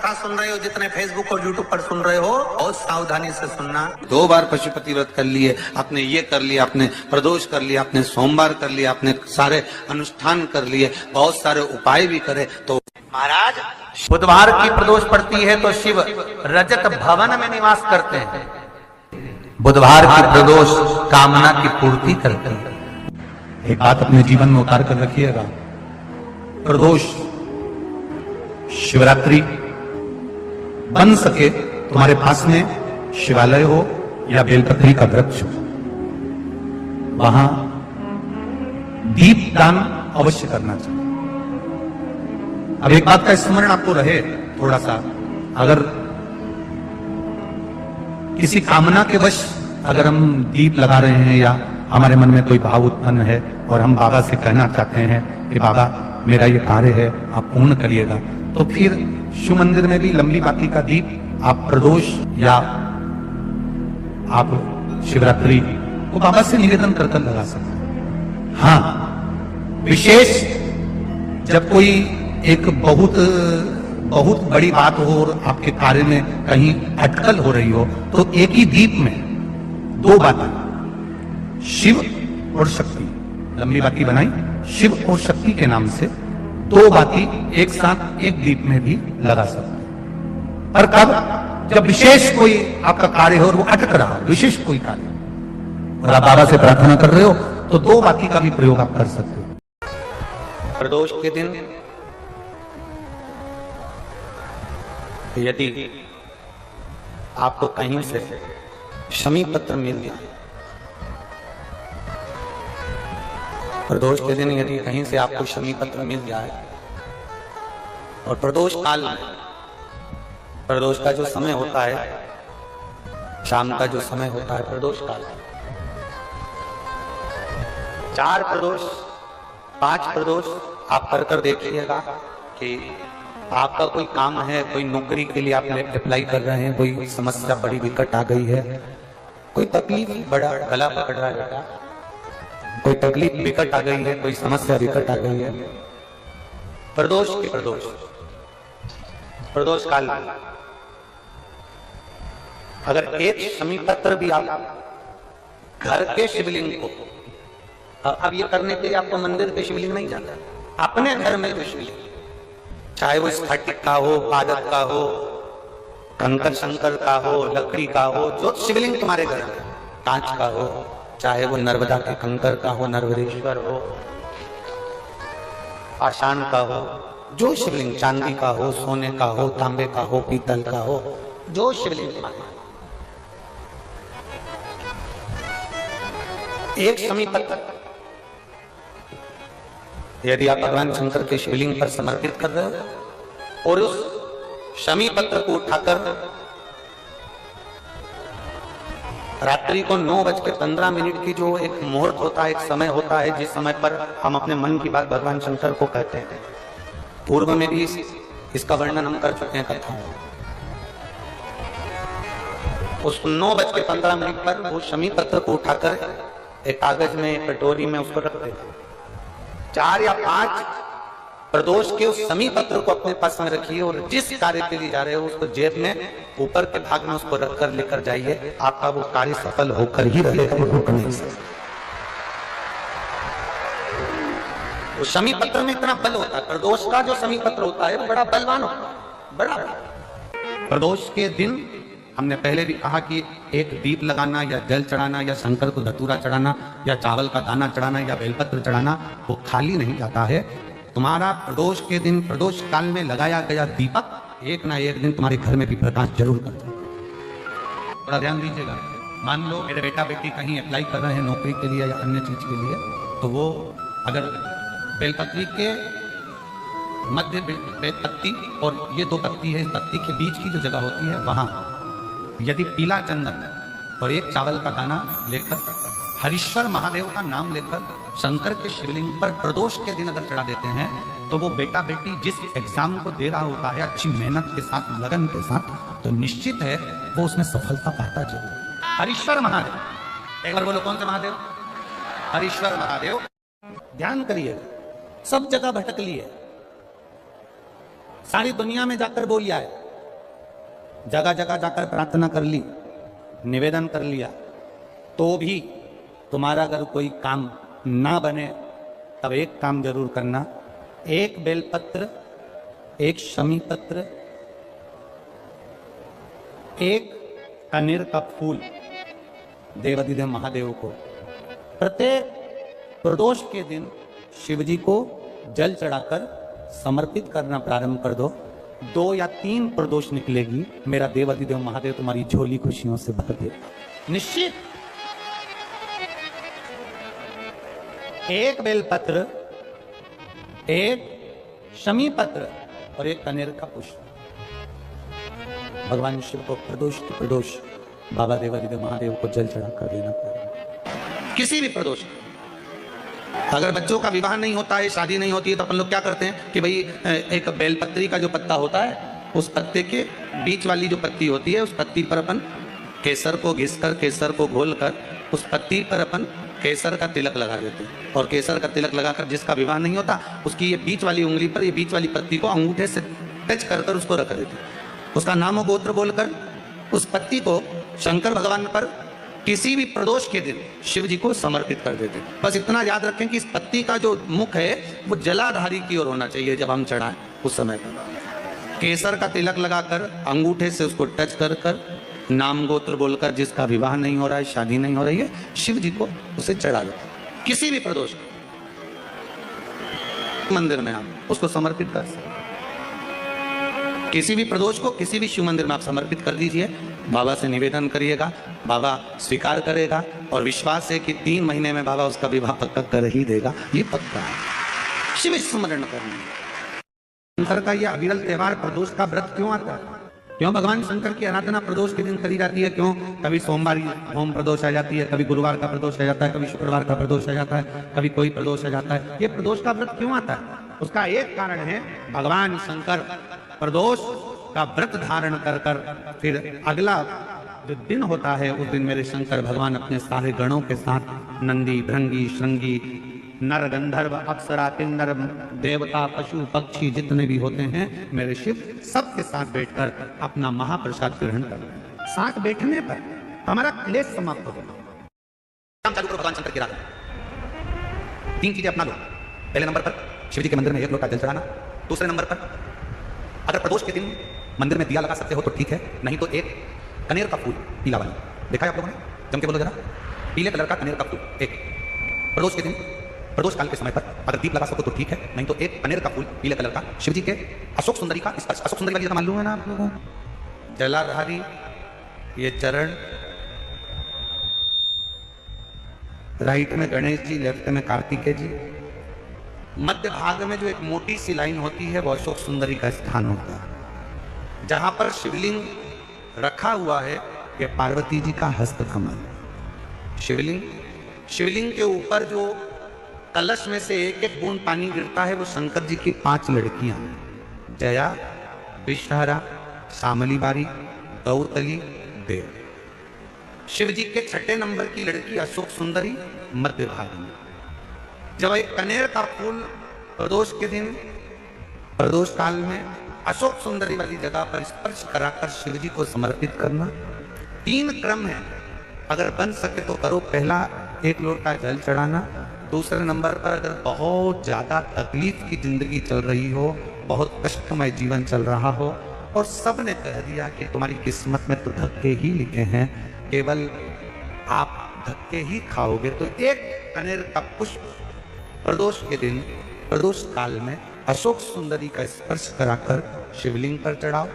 कथा सुन रहे हो, जितने फेसबुक और यूट्यूब पर सुन रहे हो, बहुत सावधानी से सुनना। 2 बार पशुपति व्रत कर लिए, आपने ये कर लिया, आपने प्रदोष कर लिया, आपने सोमवार कर लिया, आपने सारे अनुष्ठान कर लिए, बहुत सारे उपाय भी करे, तो महाराज बुधवार की प्रदोष पड़ती है तो शिव रजत भवन में निवास करते हैं। बुधवार की प्रदोष कामना की पूर्ति करते हैं। एक बात अपने जीवन में उतार कर रखिएगा, प्रदोष शिवरात्रि बन सके तुम्हारे पास में शिवालय हो या बेलपत्री का वृक्ष हो, वहां दीप दान अवश्य करना चाहिए। अब एक बात का स्मरण आपको रहे थोड़ा सा, अगर किसी कामना के वश अगर हम दीप लगा रहे हैं या हमारे मन में कोई भाव उत्पन्न है और हम बाबा से कहना चाहते हैं कि बाबा मेरा ये कार्य है आप पूर्ण करिएगा, तो फिर शिव मंदिर में भी लंबी बाती का दीप आप प्रदोष या आप शिवरात्रि को बाबा से निवेदन कर लगा सकते हैं। हाँ, विशेष जब कोई एक बहुत बड़ी बात हो और आपके कार्य में कहीं अटकल हो रही हो, तो एक ही दीप में 2 बातें, शिव और शक्ति, लंबी बाती बनाई, शिव और शक्ति के नाम से 2 बाती एक साथ एक दीप में भी लगा सकते हैं। पर कब? जब विशेष कोई आपका कार्य हो और वो अटक रहा हो, विशेष कोई कार्य और आप बाबा से प्रार्थना कर रहे हो, तो 2 बाती का भी प्रयोग आप कर सकते हो। प्रदोष के दिन यदि आपको कहीं से शमी पत्र मिल गया, प्रदोष के दिन यदि कहीं से आपको शमी पत्र मिल जाए और प्रदोष काल में, प्रदोष का जो समय होता है, शाम का जो समय होता है प्रदोष काल, 4 प्रदोष 5 प्रदोष आप कर देखिएगा कि आपका कोई काम है, कोई नौकरी के लिए आप अप्लाई कर रहे हैं, कोई समस्या बड़ी विकट आ गई है, कोई तकलीफ बड़ा गला पकड़ रहा है, कोई तकलीफ विकट आ गई है, कोई समस्या विकट आ गई है, प्रदोष काल में अगर एक शमी पत्र भी आप घर के शिवलिंग को, अब ये करने के लिए आपको मंदिर के शिवलिंग नहीं जाना, अपने घर में जो शिवलिंग, चाहे वो स्फटिक का हो, पादप का हो, कंकर शंकर का हो, लकड़ी का हो, जो शिवलिंग तुम्हारे घर में, कांच का हो, चाहे वो नर्मदा के कंकर का हो, नर्मदेश्वर हो, पाषाण का हो, जो शिवलिंग, चांदी का हो, सोने का हो, तांबे का हो, पीतल का हो, जो शिवलिंग तुम्हारे, एक शमी पत्र यदि आप भगवान शंकर के शिवलिंग पर समर्पित कर रहे हो और उस शमी पत्र को उठाकर रात्रि को 9:15 की जो एक मुहूर्त होता है, एक समय होता है, जिस समय पर हम अपने मन की बात भगवान शंकर को कहते हैं, पूर्व में भी इसका वर्णन हम कर चुके हैं कथाओं में, उस 9:15 पर वो शमी पत्र को उठाकर एक कागज में, एक कटोरी में उसको रख देते, 4 या 5 प्रदोष के उस शमी पत्र को अपने पास में रखिए और जिस कार्य के लिए जा रहे हो उसको जेब में ऊपर के भाग में उसको रखकर लेकर जाइए, आपका वो कार्य सफल होकर ही रहेगा, वो रुक नहीं सकता। वो शमी पत्र में इतना बल होता है, प्रदोष का जो शमी पत्र होता है वो बड़ा बलवान होता है, बड़ा। प्रदोष के दिन हमने पहले भी कहा कि एक दीप लगाना या जल चढ़ाना या शंकर को धतूरा चढ़ाना या चावल का दाना चढ़ाना या बेलपत्र चढ़ाना वो खाली नहीं जाता है। तुम्हारा प्रदोष के दिन, प्रदोष काल में लगाया गया दीपक एक ना एक दिन तुम्हारे घर में भी प्रकाश जरूर करता है। थोड़ा ध्यान दीजिएगा। मान लो मेरे बेटा बेटी कहीं अप्लाई कर रहे हैं नौकरी के लिए या अन्य चीज के लिए, तो वो अगर बेलपत्री के मध्य पत्ती और ये 2 पत्ती है, इस पत्ती के बीच की जो जगह होती है वहां यदि पीला चंदन और एक चावल का दाना लेकर हरीश्वर महादेव का नाम लेकर शंकर के शिवलिंग पर प्रदोष के दिन अगर चढ़ा देते हैं, तो वो बेटा बेटी जिस एग्जाम को दे रहा होता है अच्छी मेहनत के साथ, लगन के साथ, तो निश्चित है वो उसमें सफलता पाता जरूर। हरीश्वर महादेव, एक बार बोलो कौन से महादेव? हरीश्वर महादेव। ध्यान करिए, सब जगह भटक लिए, सारी दुनिया में जाकर बोलिया है जगह जगह जाकर प्रार्थना कर ली, निवेदन कर लिया, तो भी तुम्हारा अगर कोई काम ना बने, तब एक काम जरूर करना, एक बेलपत्र, एक शमी पत्र, एक कनेर का फूल देवाधिदेव महादेव को प्रत्येक प्रदोष के दिन शिव जी को जल चढ़ाकर समर्पित करना प्रारंभ कर दो। 2 या 3 प्रदोष निकलेगी, मेरा देवाधिदेव महादेव तुम्हारी झोली खुशियों से भर दे निश्चित। एक बेलपत्र, एक शमी पत्र और एक कनेर का पुष्प भगवान शिव को प्रदोष बाबा देवाधिदेव महादेव को जल चढ़ाकर देना पड़ेगा। किसी भी प्रदोष, अगर बच्चों का विवाह नहीं होता है, शादी नहीं होती है, तो अपन लोग क्या करते हैं कि भाई एक बेलपत्री का जो पत्ता होता है, उस पत्ते के बीच वाली जो पत्ती होती है, उस पत्ती पर अपन केसर को घिसकर, केसर को घोलकर उस पत्ती पर अपन केसर का तिलक लगा देते हैं। और केसर का तिलक लगाकर जिसका विवाह नहीं होता, उसकी ये बीच वाली उंगली पर, ये बीच वाली पत्ती को अंगूठे से टच कर उसको रख देते हैं। उसका नाम गोत्र बोलकर उस पत्ती को शंकर भगवान पर किसी भी प्रदोष के दिन शिव जी को समर्पित कर देते। बस इतना याद रखें कि इस पत्ती का जो मुख है वो जलाधारी की ओर होना चाहिए। जब हम चढ़ाएं उस समय पर केसर का तिलक लगाकर अंगूठे से उसको टच कर कर नाम गोत्र बोलकर, जिसका विवाह नहीं हो रहा है, शादी नहीं हो रही है, शिव जी को उसे चढ़ा दो। किसी भी प्रदोष मंदिर में आप उसको समर्पित कर सकते, किसी भी प्रदोष को किसी भी शिव मंदिर में आप समर्पित कर दीजिए। बाबा से निवेदन करिएगा, बाबा स्वीकार करेगा और विश्वास है कि 3 महीने में बाबा उसका विवाह पक्का कर ही देगा। ये पक्का है। शिव स्मरण करना शंकर का यह अविरल त्योहार प्रदोष का व्रत क्यों आता है? क्यों भगवान शंकर की आराधना प्रदोष के दिन करी जाती है? क्यों कभी सोमवार होम प्रदोष आ जाती है, कभी गुरुवार का प्रदोष आ जाता है, कभी शुक्रवार का प्रदोष आ जाता है, कभी कोई प्रदोष आ जाता है। ये प्रदोष का व्रत क्यों आता है? उसका एक कारण है, भगवान शंकर प्रदोष का व्रत धारण कर कर फिर अगला जो दिन होता है, उस दिन मेरे शंकर भगवान अपने सारे गणों के साथ नंदी, भृंगी, श्रृंगी, नर, गंधर्व, अप्सरा, किन्नर, देवता, पशु, पक्षी जितने भी होते हैं, मेरे शिव सबके साथ बैठकर अपना महाप्रसाद ग्रहण कर। साथ बैठने पर हमारा क्लेश समाप्त हो गया। काम चालू करो भगवान शंकर की रात। 3 चीजें अपना लो। पहले नंबर पर शिव जी के मंदिर में 1 लोटा जल चढ़ाना। दूसरे नंबर पर अगर प्रदोष के दिन मंदिर में दिया लगा सकते हो तो ठीक है, नहीं तो एक कनेर का फूल पीला वाला, देखा है आप लोगों ने? जम के बोलो जरा, पीले कलर का कनेर का फूल एक प्रदोष के दिन, प्रदोष काल के समय पर अगर दीप लगा सको तो ठीक है, नहीं तो एक कनेर का फूल पीले कलर का शिव जी के अशोक सुंदरी का स्पर्श। अशोक सुंदरी वाली जगह मालूम है ना आप लोगों को? जलाधारी, ये चरण, राइट में गणेश जी, लेफ्ट में कार्तिकेय जी, मध्य भाग में जो एक मोटी सी लाइन होती है वो अशोक सुंदरी का स्थान होता है। जहां पर शिवलिंग रखा हुआ है ये पार्वती जी का हस्त कमल। शिवलिंग के ऊपर जो कलश में से एक एक बूंद पानी गिरता है वो शंकर जी की 5 लड़कियां, जया, विषहरा, शामली बारी, गौतली, देव। शिव जी के 6ठे नंबर की लड़की अशोक सुंदरी मध्य भाग में। जब एक कनेर का फूल प्रदोष के दिन, प्रदोष काल में अशोक सुंदरी वाली जगह पर स्पर्श कराकर शिव जी को समर्पित करना। 3 क्रम है, अगर बन सके तो करो। पहला 1 लोटा जल चढ़ाना। दूसरे नंबर पर अगर बहुत ज्यादा तकलीफ की जिंदगी चल रही हो, बहुत कष्टमय जीवन चल रहा हो और सबने कह दिया कि तुम्हारी किस्मत में तो धक्के ही लिखे हैं, केवल आप धक्के ही खाओगे, तो एक कनेर का पुष्प प्रदोष के दिन, प्रदोष काल में अशोक सुंदरी का स्पर्श कराकर शिवलिंग पर चढ़ाओ।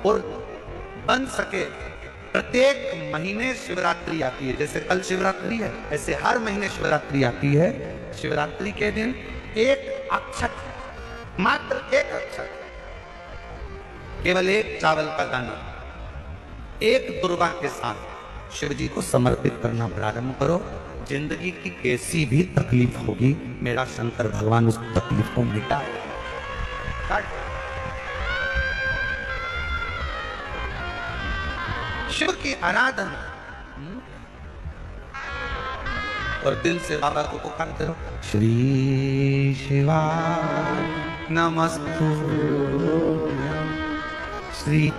और बन सके प्रत्येक महीने शिवरात्रि आती है, जैसे कल शिवरात्रि है ऐसे हर महीने शिवरात्रि आती है। शिवरात्रि के दिन 1 अक्षत, मात्र 1 अक्षत, केवल 1 चावल का दाना, 1 दुर्वा के साथ शिव जी को समर्पित करना प्रारंभ करो। जिंदगी की कैसी भी तकलीफ होगी, मेरा शंकर भगवान उस तकलीफ को मिटाए। शिव की आराधना और दिल से बाबा को पुकारते रहो, श्री शिवा नमस्तु। श्री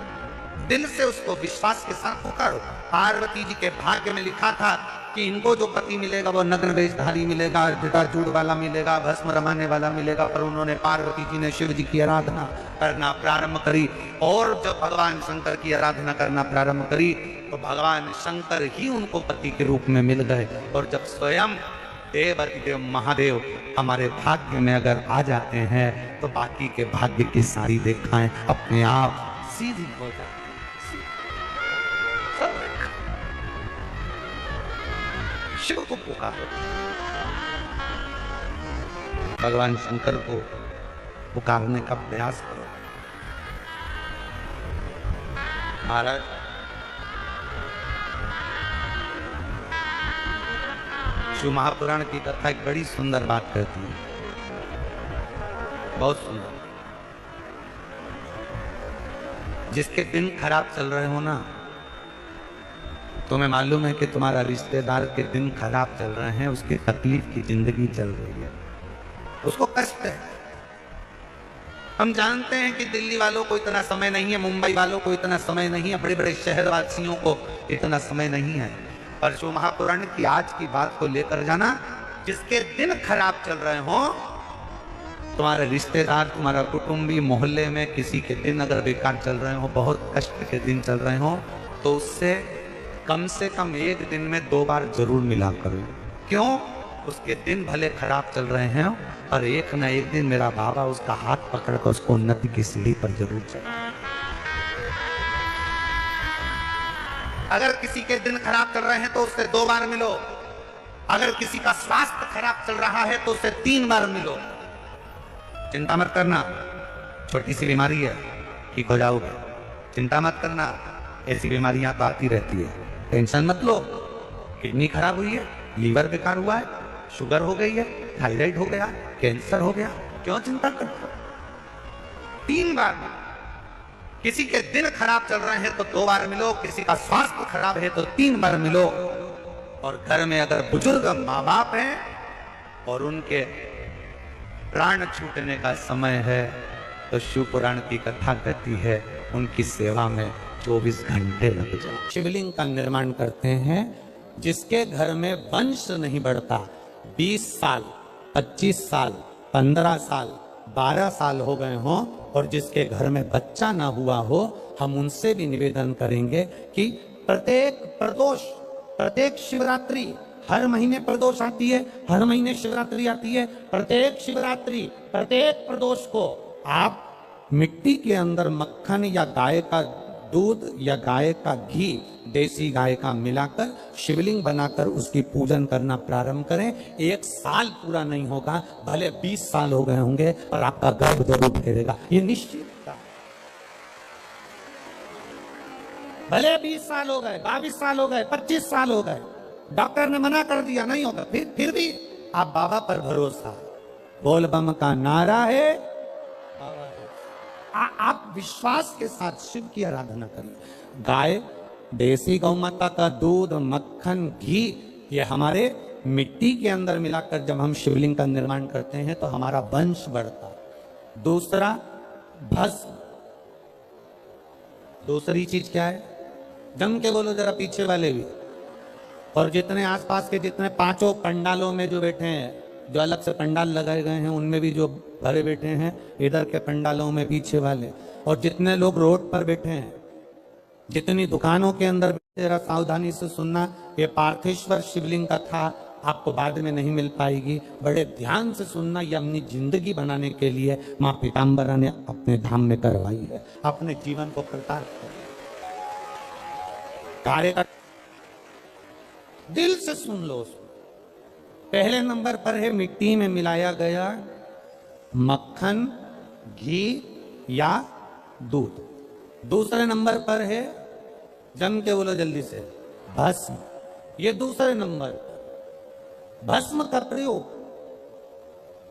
दिल से उसको विश्वास के साथ पुकारो। पार्वती जी के भाग्य में लिखा था कि इनको जो पति मिलेगा वो नग्न वेशधारी मिलेगा, जटाजूट वाला मिलेगा, भस्म रमाने वाला मिलेगा। पर उन्होंने, पार्वती जी ने शिव जी की आराधना करना प्रारंभ करी, और जब भगवान शंकर की आराधना करना प्रारंभ करी तो भगवान शंकर ही उनको पति के रूप में मिल गए। और जब स्वयं देव महादेव हमारे भाग्य में अगर आ जाते हैं तो बाकी के भाग्य की सारी रेखाएं अपने आप सीधी हो जाती। शिव को पुकारो, भगवान शंकर को पुकारने का प्रयास करो। महाराज, शिव महापुराण की कथा एक बड़ी सुंदर बात कहती है, बहुत सुंदर। जिसके दिन खराब चल रहे हो ना, तुम्हें मालूम है कि तुम्हारा रिश्तेदार के दिन खराब चल रहे हैं, उसकी तकलीफ की जिंदगी चल रही है, उसको कष्ट है। हम जानते हैं कि दिल्ली वालों को इतना समय नहीं है, मुंबई वालों को इतना समय नहीं है, बड़े बड़े शहर वासियों को इतना समय नहीं है। पर शिव महापुराण की आज की बात को लेकर जाना, जिसके दिन खराब चल रहे हो, तुम्हारे रिश्तेदार, तुम्हारा कुटुंबी, मोहल्ले में किसी के दिन अगर बेकार चल रहे हो, बहुत कष्ट के दिन चल रहे हो, तो उससे कम से कम एक दिन में 2 बार जरूर मिला करो। क्यों? उसके दिन भले खराब चल रहे हैं और एक ना एक दिन मेरा बाबा उसका हाथ पकड़कर उसको उन्नति की सीढ़ी पर जरूर चला। अगर किसी के दिन खराब चल रहे हैं तो उससे 2 बार मिलो। अगर किसी का स्वास्थ्य खराब चल रहा है तो उससे 3 बार मिलो। चिंता मत करना, छोटी सी बीमारी है, ठीक हो जाओगे। चिंता मत करना, ऐसी बीमारियां तो आती रहती है, टेंशन मत लो। किडनी खराब हुई है, लीवर बेकार हुआ है, शुगर हो गई है, थायराइड हो गया, कैंसर हो गया, क्यों चिंता करते हो? 3 बार मिलो। किसी के दिन खराब चल रहे हैं तो 2 बार मिलो, किसी का स्वास्थ्य खराब है तो 3 बार मिलो। और घर में अगर बुजुर्ग माँ बाप हैं और उनके प्राण छूटने का समय है तो शिव पुराण की कथा कहती है उनकी सेवा में 24 घंटे लग जाए। शिवलिंग का निर्माण करते हैं, जिसके घर में वंश नहीं बढ़ता, 20 साल, 25 साल, 15 साल, 12 साल हो गए हों और जिसके घर में बच्चा ना हुआ हो, हम उनसे भी निवेदन करेंगे कि प्रत्येक प्रदोष, प्रत्येक शिवरात्रि, हर महीने प्रदोष आती है, हर महीने शिवरात्रि आती है, प्रत्येक शिवरात्रि, प्रत्येक प्रदोष को आप मिट्टी के अंदर मक्खन या गाय का दूध या गाय का घी, देसी गाय का मिलाकर शिवलिंग बनाकर उसकी पूजन करना प्रारंभ करें। 1 साल पूरा नहीं होगा, भले 20 साल हो गए होंगे, पर आपका गर्भ जरूर फेरेगा, ये निश्चित। भले 20 साल हो गए, 22 साल हो गए, 25 साल हो गए, डॉक्टर ने मना कर दिया नहीं होगा, फिर भी आप बाबा पर भरोसा, बोल बम का नारा है, आप विश्वास के साथ शिव की आराधना करें। गाय, देसी गौ माता का दूध, मक्खन, घी, ये हमारे मिट्टी के अंदर मिलाकर जब हम शिवलिंग का निर्माण करते हैं तो हमारा वंश बढ़ता है। दूसरा, भस्म। दूसरी चीज क्या है? जम के बोलो जरा पीछे वाले भी, और जितने आसपास के जितने 5 पंडालों में जो बैठे हैं, जो अलग से पंडाल लगाए गए हैं उनमें भी जो भरे बैठे हैं, इधर के पंडालों में पीछे वाले, और जितने लोग रोड पर बैठे हैं, जितनी दुकानों के अंदर बैठे, जरा सावधानी से सुनना। ये पार्थेश्वर शिवलिंग का था, आपको बाद में नहीं मिल पाएगी, बड़े ध्यान से सुनना। ये अपनी जिंदगी बनाने के लिए माँ पीताम्बरा ने अपने धाम में करवाई है, अपने जीवन को कृतार्थ कार्य का दिल से सुन लो। पहले नंबर पर है मिट्टी में मिलाया गया मक्खन, घी या दूध। दूसरे नंबर पर है, जम के बोलो जल्दी से, भस्म। ये दूसरे नंबर पर भस्म का प्रयोग,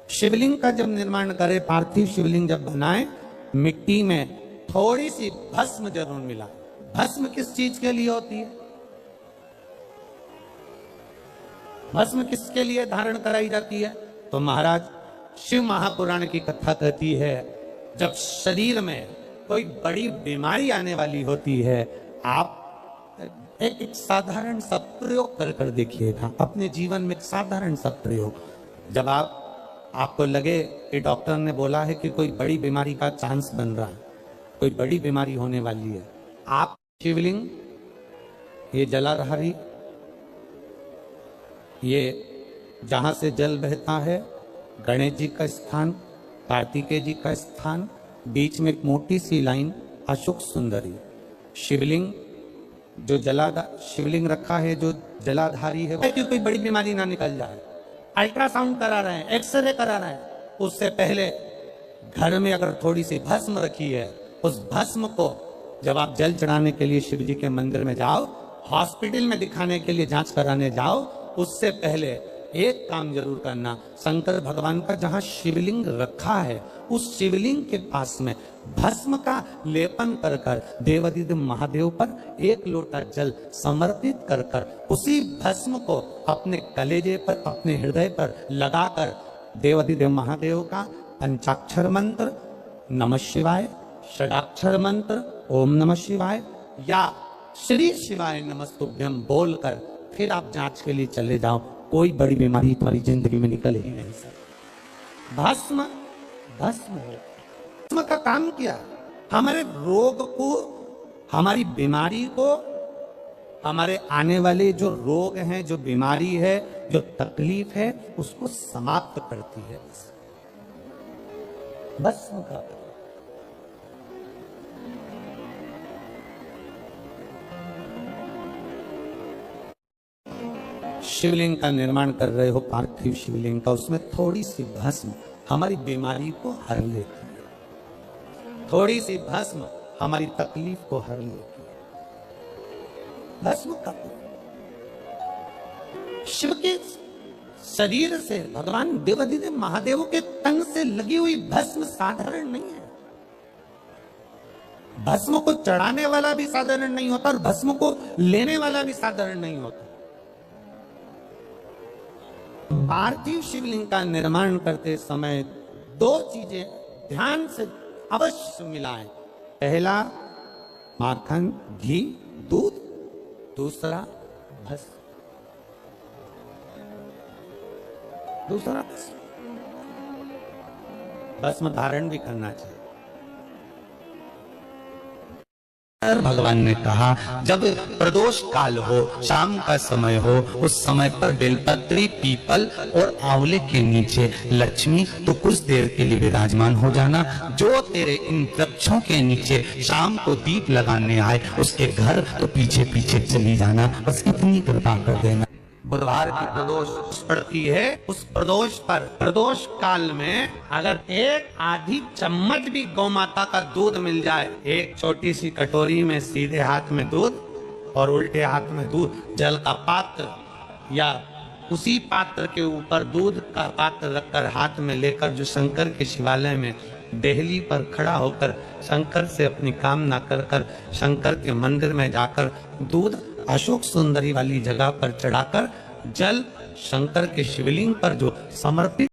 शिवलिंग का जब निर्माण करे, पार्थिव शिवलिंग जब बनाए, मिट्टी में थोड़ी सी भस्म जरूर मिला। भस्म किस चीज के लिए होती है? भस्म किसके लिए धारण कराई जाती है? तो महाराज, शिव महापुराण की कथा कहती है, जब शरीर में कोई बड़ी बीमारी आने वाली होती है, आप एक साधारण सा प्रयोग कर देखिएगा अपने जीवन में। एक साधारण सा प्रयोग, जब आपको लगे कि डॉक्टर ने बोला है कि कोई बड़ी बीमारी का चांस बन रहा है, कोई बड़ी बीमारी होने वाली है, आप शिवलिंग, ये जलाधारी, ये जहां से जल बहता है, गणेश जी का स्थान, कार्तिकेय जी का स्थान, बीच में एक मोटी सी लाइन अशोक सुंदरी, शिवलिंग जो शिवलिंग रखा है जो जलाधारी है, कि कोई बड़ी बीमारी ना निकल जाए। अल्ट्रासाउंड करा रहे हैं, एक्सरे करा रहे हैं, उससे पहले घर में अगर थोड़ी सी भस्म रखी है, उस भस्म को जब आप जल चढ़ाने के लिए शिव जी के मंदिर में जाओ, हॉस्पिटल में दिखाने के लिए जांच कराने जाओ, उससे पहले एक काम जरूर करना, शंकर भगवान का जहां शिवलिंग रखा है उस शिवलिंग के पास में भस्म का लेपन कर कर देवादिदेव महादेव पर एक लोटा जल समर्पित कर कर उसी भस्म को अपने कलेजे पर, अपने हृदय पर लगाकर देवादिदेव महादेव का पंचाक्षर मंत्र नमः शिवाय, षडाक्षर मंत्र ओम नमः शिवाय या श्री शिवाय नमस्तुभ्यम बोलकर फिर आप जांच के लिए चले जाओ। कोई बड़ी बीमारी तुम्हारी जिंदगी में निकल ही नहीं सकती। भस्म भस्म का काम किया, हमारे रोग को, हमारी बीमारी को, हमारे आने वाले जो रोग हैं, जो बीमारी है, जो तकलीफ है, उसको समाप्त करती है भस्म का। शिवलिंग का निर्माण कर रहे हो, पार्थिव शिवलिंग का, उसमें थोड़ी सी भस्म हमारी बीमारी को हर लेती है, थोड़ी सी भस्म हमारी तकलीफ को हर लेती है। भस्म का शिव के शरीर से, भगवान देवादिदेव महादेव के तन से लगी हुई भस्म साधारण नहीं है। भस्म को चढ़ाने वाला भी साधारण नहीं होता और भस्म को लेने वाला भी साधारण नहीं होता। पार्थिव शिवलिंग का निर्माण करते समय दो चीजें ध्यान से अवश्य मिलाएं। पहला माखन, घी, दूध, दूसरा भस्म, भस्म धारण भी करना चाहिए। भगवान ने कहा जब प्रदोष काल हो, शाम का समय हो, उस समय पर बेलपत्री, पीपल और आंवले के नीचे लक्ष्मी तो कुछ देर के लिए विराजमान हो जाना। जो तेरे इन वृक्षों के नीचे शाम को दीप लगाने आए उसके घर तो पीछे पीछे चली जाना। बस इतनी कृपा कर देना। बुधवार की प्रदोष पड़ती है, उस प्रदोष पर, प्रदोष काल में अगर एक आधी चम्मच भी गौ माता का दूध मिल जाए, एक छोटी सी कटोरी में सीधे हाथ में दूध और उल्टे हाथ में दूध, जल का पात्र या उसी पात्र के ऊपर दूध का पात्र रखकर हाथ में लेकर जो शंकर के शिवालय में देहली पर खड़ा होकर शंकर से अपनी कामना कर कर शंकर के मंदिर में जाकर दूध अशोक सुंदरी वाली जगह पर चढ़ाकर जल शंकर के शिवलिंग पर जो समर्पित